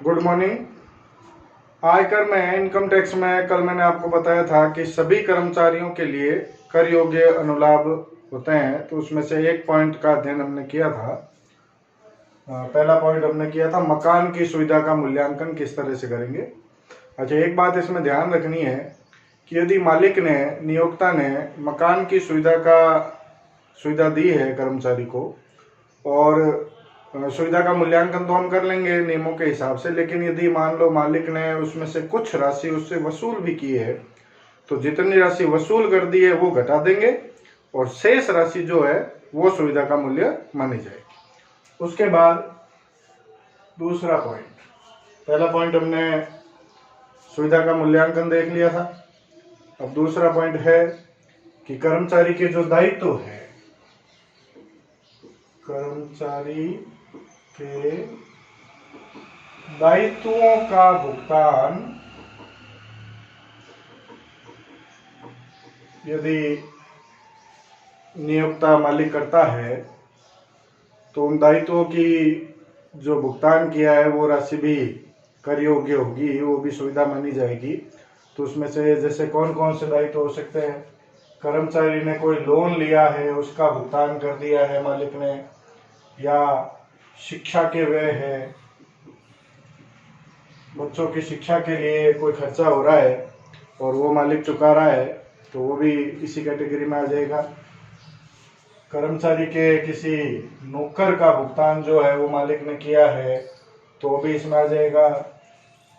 Good morning. आयकर में income tax में कल मैंने आपको बताया था कि सभी कर्मचारियों के लिए कर योग्य अनुलाभ होते हैं, तो उसमें से एक पॉइंट का अध्ययन हमने किया था। पहला पॉइंट हमने किया था मकान की सुविधा का मूल्यांकन किस तरह से करेंगे। अच्छा, एक बात इसमें ध्यान रखनी है कि यदि मालिक ने, नियोक्ता ने मकान की सुविधा दी है कर्मचारी को, और सुविधा का मूल्यांकन तो हम कर लेंगे नियमों के हिसाब से, लेकिन यदि मान लो मालिक ने उसमें से कुछ राशि उससे वसूल भी की है, तो जितनी राशि वसूल कर दी है वो घटा देंगे और शेष राशि जो है वो सुविधा का मूल्य मानी जाएगी। उसके बाद दूसरा पॉइंट, पहला पॉइंट हमने सुविधा का मूल्यांकन देख लिया था। अब दूसरा पॉइंट है कि कर्मचारी के जो दायित्व है, कर्मचारी के दायित्वों का भुगतान यदि नियोक्ता मालिक करता है तो उन दायित्वों की जो भुगतान किया है वो राशि भी कर योग्य होगी, वो भी सुविधा मानी जाएगी। तो उसमें से जैसे कौन कौन से दायित्व हो सकते हैं? कर्मचारी ने कोई लोन लिया है, उसका भुगतान कर दिया है मालिक ने, या शिक्षा के व्यय है, बच्चों की शिक्षा के लिए कोई खर्चा हो रहा है और वो मालिक चुका रहा है, तो वो भी इसी कैटेगरी में आ जाएगा। कर्मचारी के किसी नौकर का भुगतान जो है वो मालिक ने किया है, तो वो भी इसमें आ जाएगा।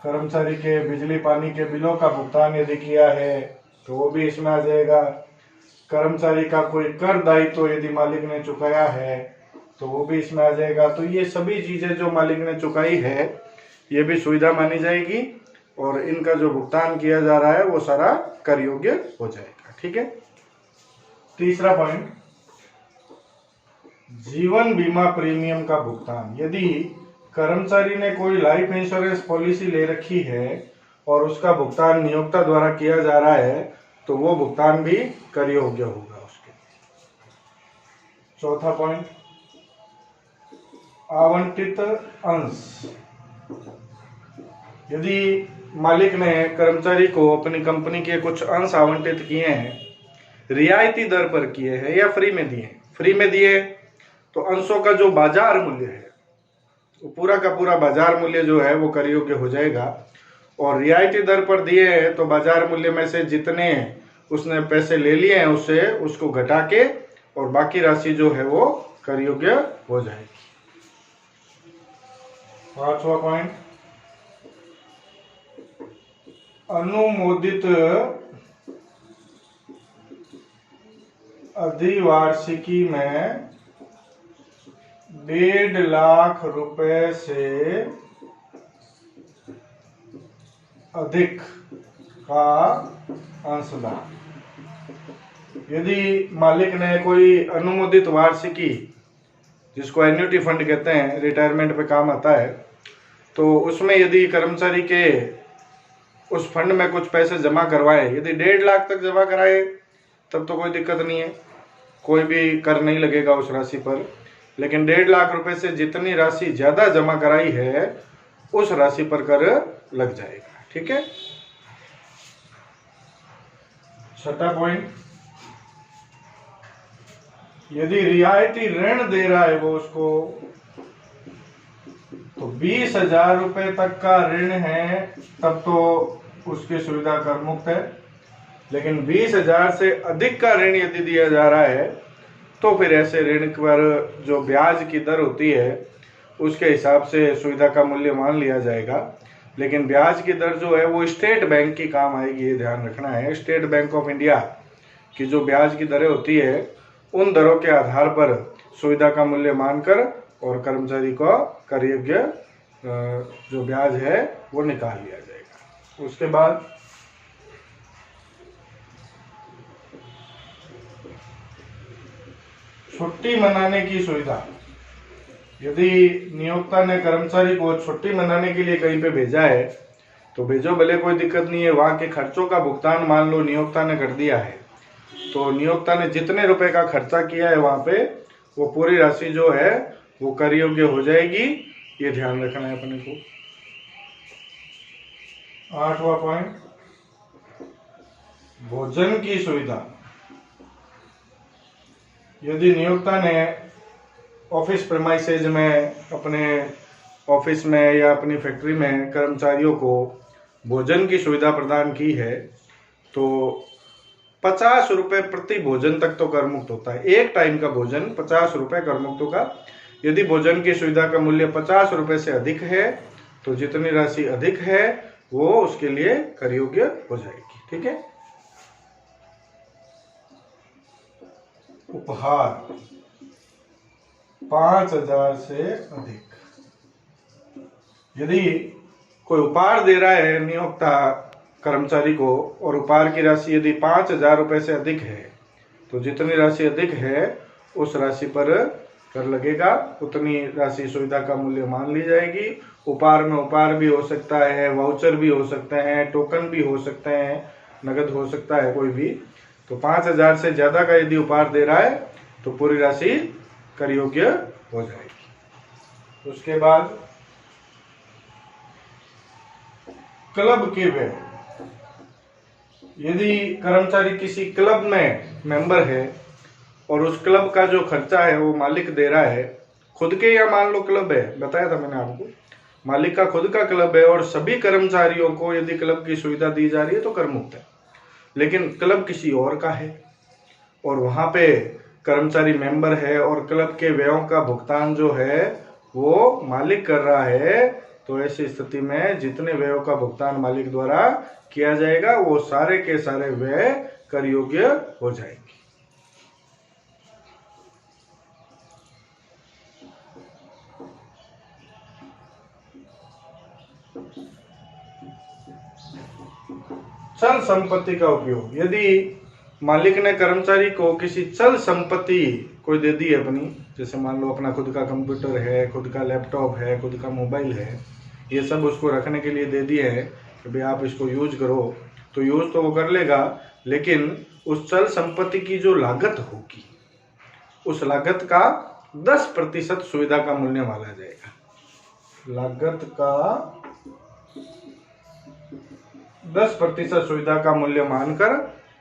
कर्मचारी के बिजली पानी के बिलों का भुगतान यदि किया है तो वो भी इसमें आ जाएगा। कर्मचारी का कोई कर दायित्व यदि मालिक ने चुकाया है तो वो भी इसमें आ जाएगा। तो ये सभी चीजें जो मालिक ने चुकाई है ये भी सुविधा मानी जाएगी और इनका जो भुगतान किया जा रहा है वो सारा कर योग्य हो जाएगा। ठीक है। तीसरा पॉइंट, जीवन बीमा प्रीमियम का भुगतान। यदि कर्मचारी ने कोई लाइफ इंश्योरेंस पॉलिसी ले रखी है और उसका भुगतान नियोक्ता द्वारा किया जा रहा है तो वो भुगतान भी कर योग्य होगा उसके। चौथा पॉइंट, आवंटित अंश। यदि मालिक ने कर्मचारी को अपनी कंपनी के कुछ अंश आवंटित किए हैं, रियायती दर पर किए हैं या फ्री में दिए, तो अंशों का जो बाजार मूल्य है वो पूरा का पूरा बाजार मूल्य जो है वो कर योग्य हो जाएगा। और रियायती दर पर दिए हैं तो बाजार मूल्य में से जितने उसने पैसे ले लिए हैं उससे उसको घटा के और बाकी राशि जो है वो कर योग्य हो जाएगी। पांचवा पॉइंट, अनुमोदित अधिवार्षिकी में 1.5 लाख रुपए से अधिक का अंशदान। यदि मालिक ने कोई अनुमोदित वार्षिकी, जिसको एन्युटी फंड कहते हैं, रिटायरमेंट पे काम आता है, तो उसमें यदि कर्मचारी के उस फंड में कुछ पैसे जमा करवाए, यदि 1.5 लाख तक जमा कराए तब तो कोई दिक्कत नहीं है, कोई भी कर नहीं लगेगा उस राशि पर। लेकिन 1.5 लाख रुपए से जितनी राशि ज्यादा जमा कराई है उस राशि पर कर लग जाएगा। ठीक है। छठा पॉइंट, यदि रियायती ऋण दे रहा है वो उसको, तो 20,000 रुपए तक का ऋण है तब तो उसकी सुविधा कर मुक्त है। लेकिन 20,000 से अधिक का ऋण यदि दिया जा रहा है तो फिर ऐसे ऋण पर जो ब्याज की दर होती है उसके हिसाब से सुविधा का मूल्य मान लिया जाएगा। लेकिन ब्याज की दर जो है वो स्टेट बैंक की काम आएगी, ये ध्यान रखना है। स्टेट बैंक ऑफ इंडिया की जो ब्याज की दरें होती है उन दरों के आधार पर सुविधा का मूल्य मानकर और कर्मचारी को कर योग्य जो ब्याज है वो निकाल लिया जाएगा। उसके बाद छुट्टी मनाने की सुविधा। यदि नियोक्ता ने कर्मचारी को छुट्टी मनाने के लिए कहीं पे भेजा है तो भेजो, भले कोई दिक्कत नहीं है। वहां के खर्चों का भुगतान मान लो नियोक्ता ने कर दिया है, तो नियोक्ता ने जितने रुपए का खर्चा किया है वहां पे वो पूरी राशि जो है वो कर योग्य हो जाएगी। ये ध्यान रखना है अपने को। 8वां पॉइंट, भोजन की सुविधा। यदि नियोक्ता ने ऑफिस प्रेमाइसेज में, अपने ऑफिस में या अपनी फैक्ट्री में कर्मचारियों को भोजन की सुविधा प्रदान की है तो 50 रुपये प्रति भोजन तक तो कर मुक्त होता है। एक टाइम का भोजन 50 रुपये कर मुक्त होगा। यदि भोजन की सुविधा का मूल्य 50 रुपये से अधिक है तो जितनी राशि अधिक है वो उसके लिए कर योग्य हो जाएगी। ठीक है। उपहार 5000 से अधिक, यदि कोई उपहार दे रहा है नियोक्ता कर्मचारी को और उपहार की राशि यदि 5000 रुपये से अधिक है तो जितनी राशि अधिक है उस राशि पर कर लगेगा, उतनी राशि सुविधा का मूल्य मान ली जाएगी। उपहार में उपहार भी हो सकता है, वाउचर भी हो सकते हैं, टोकन भी हो सकते हैं, नगद हो सकता है कोई भी। तो 5000 से ज्यादा का यदि उपहार दे रहा है तो पूरी राशि कर योग्य हो जाएगी। उसके बाद क्लब के व्यय, यदि कर्मचारी किसी क्लब में मेंबर है और उस क्लब का जो खर्चा है वो मालिक दे रहा है, खुद के, या मान लो क्लब है, बताया था मैंने आपको, मालिक का खुद का क्लब है और सभी कर्मचारियों को यदि क्लब की सुविधा दी जा रही है तो कर मुक्त है। लेकिन क्लब किसी और का है और वहां पे कर्मचारी मेंबर है और क्लब के व्ययों का भुगतान जो है वो मालिक कर रहा है, तो ऐसी स्थिति में जितने व्ययों का भुगतान मालिक द्वारा किया जाएगा वो सारे के सारे व्यय कर योग्य हो जाएंगे। चल संपत्ति का उपयोग, यदि मालिक ने कर्मचारी को किसी चल संपत्ति कोई दे दी है अपनी, जैसे मान लो अपना खुद का कंप्यूटर है, खुद का लैपटॉप है, खुद का मोबाइल है, ये सब उसको रखने के लिए दे दिए है कि भाई आप इसको यूज करो, तो यूज तो वो कर लेगा, लेकिन उस चल संपत्ति की जो लागत होगी उस लागत का 10% सुविधा का मूल्य माना जाएगा। लागत का 10% सुविधा का मूल्य मानकर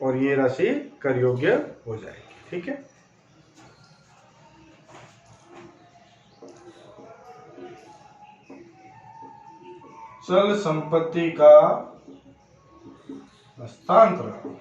और ये राशि कर योग्य हो जाएगी। ठीक है। चल संपत्ति का हस्तांतरण,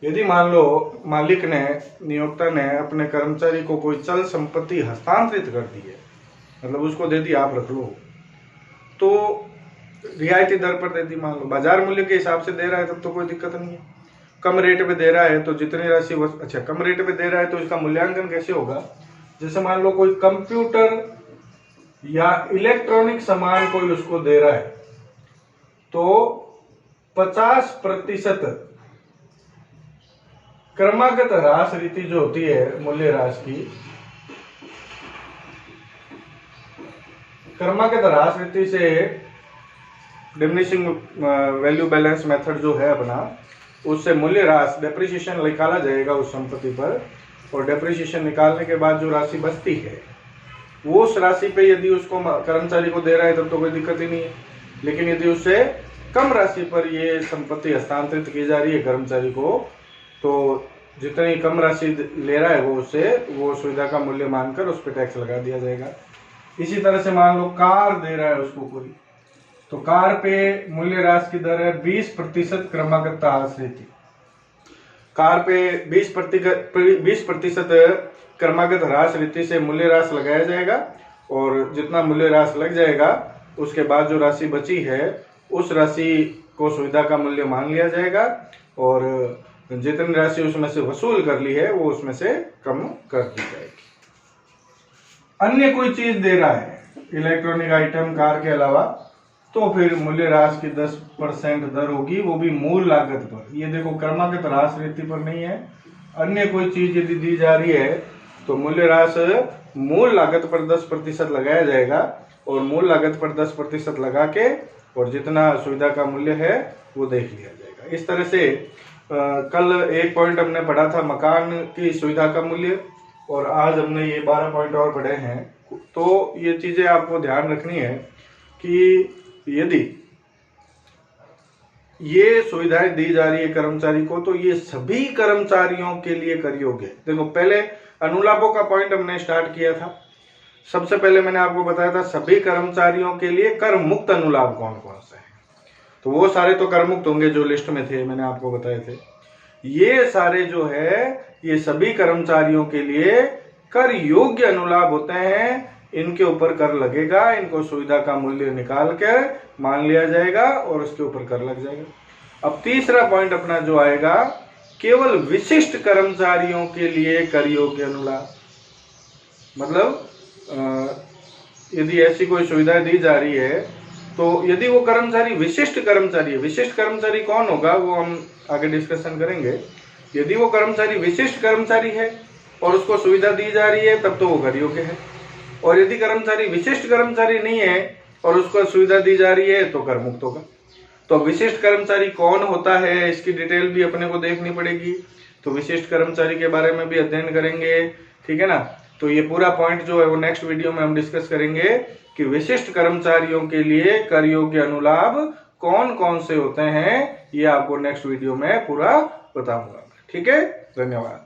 यदि मान लो मालिक ने, नियोक्ता ने अपने कर्मचारी को कोई चल संपत्ति हस्तांतरित कर दी है, मतलब उसको दे दी आप रख लो, तो रियायती दर पर दे दी, मान लो बाजार मूल्य के हिसाब से दे रहा है तब तो कोई दिक्कत नहीं है। कम रेट पे दे रहा है तो जितनी राशि, अच्छा कम रेट पे दे रहा है तो इसका मूल्यांकन कैसे होगा, जैसे मान लो कोई कंप्यूटर या इलेक्ट्रॉनिक सामान कोई उसको दे रहा है तो 50% क्रमागत ह्रास रीति जो होती है मूल्य ह्रास की, क्रमागत ह्रास रीति से डिमिनिशिंग वैल्यू बैलेंस मेथड जो है अपना, उससे मूल्य ह्रास डेप्रिसिएशन निकाला जाएगा उस संपत्ति पर, और डेप्रिसिएशन निकालने के बाद जो राशि बचती है वो उस राशि पे यदि उसको कर्मचारी को दे रहा है तब तो कोई दिक्कत ही नहीं है। लेकिन यदि उससे कम राशि पर ये संपत्ति हस्तांतरित की जा रही है कर्मचारी को, तो जितनी कम राशि ले रहा है वो उससे वो सुविधा का मूल्य मानकर उस पर टैक्स लगा दिया जाएगा। इसी तरह से मान लो कार दे रहा है उसको कोई, तो कार पे मूल्य ह्रास की दर है 20% क्रमागत ह्रास रीति। कार पे 20% क्रमागत ह्रास रीति से मूल्य ह्रास लगाया जाएगा और जितना मूल्य ह्रास लग जाएगा उसके बाद जो राशि बची है उस राशि को सुविधा का मूल्य मान लिया जाएगा और जितनी राशि उसमें से वसूल कर ली है वो उसमें से कम कर दी जाएगी। अन्य कोई चीज दे रहा है इलेक्ट्रॉनिक आइटम कार के अलावा, तो फिर मूल्य ह्रास की 10% दर होगी, वो भी मूल लागत पर। ये देखो क्रमागत ह्रास रीति पर नहीं है। अन्य कोई चीज यदि दी जा रही है तो मूल्य ह्रास मूल लागत पर 10% लगाया जाएगा और मूल लागत पर 10% लगा के और जितना सुविधा का मूल्य है वो देख लिया जाएगा। इस तरह से कल एक पॉइंट हमने पढ़ा था मकान की सुविधा का मूल्य, और आज हमने ये 12 पॉइंट और पढ़े हैं। तो ये चीजें आपको ध्यान रखनी है कि यदि ये सुविधाएं दी जा रही है कर्मचारी को, तो ये सभी कर्मचारियों के लिए कर योग्य। देखो पहले अनुलाभों का पॉइंट हमने स्टार्ट किया था। सबसे पहले मैंने आपको बताया था सभी कर्मचारियों के लिए कर मुक्त अनुलाभ कौन कौन से हैं, तो वो सारे तो कर मुक्त होंगे जो लिस्ट में थे, मैंने आपको बताए थे। ये सारे जो है ये सभी कर्मचारियों के लिए कर योग्य अनुलाभ होते हैं। इनके ऊपर कर लगेगा, इनको सुविधा का मूल्य निकाल कर मान लिया जाएगा और उसके ऊपर कर लग जाएगा। अब तीसरा पॉइंट अपना जो आएगा, केवल विशिष्ट कर्मचारियों के लिए कर योग्य अनुलाभ। मतलब यदि ऐसी कोई सुविधा दी जा रही है तो यदि वो कर्मचारी विशिष्ट कर्मचारी है, विशिष्ट कर्मचारी कौन होगा वो हम आगे डिस्कशन करेंगे। यदि वो कर्मचारी विशिष्ट कर्मचारी है और उसको सुविधा दी जा रही है तब तो वो कर योग्य है, और यदि कर्मचारी विशिष्ट कर्मचारी नहीं है और उसको सुविधा दी जा रही है तो कर मुक्त होगा। तो विशिष्ट कर्मचारी कौन होता है इसकी डिटेल भी अपने को देखनी पड़ेगी, तो विशिष्ट कर्मचारी के बारे में भी अध्ययन करेंगे, ठीक है ना। तो ये पूरा पॉइंट जो है वो नेक्स्ट वीडियो में हम डिस्कस करेंगे कि विशिष्ट कर्मचारियों के लिए कर योग्य अनुलाभ कौन कौन से होते हैं, ये आपको नेक्स्ट वीडियो में पूरा बताऊंगा। ठीक है, धन्यवाद।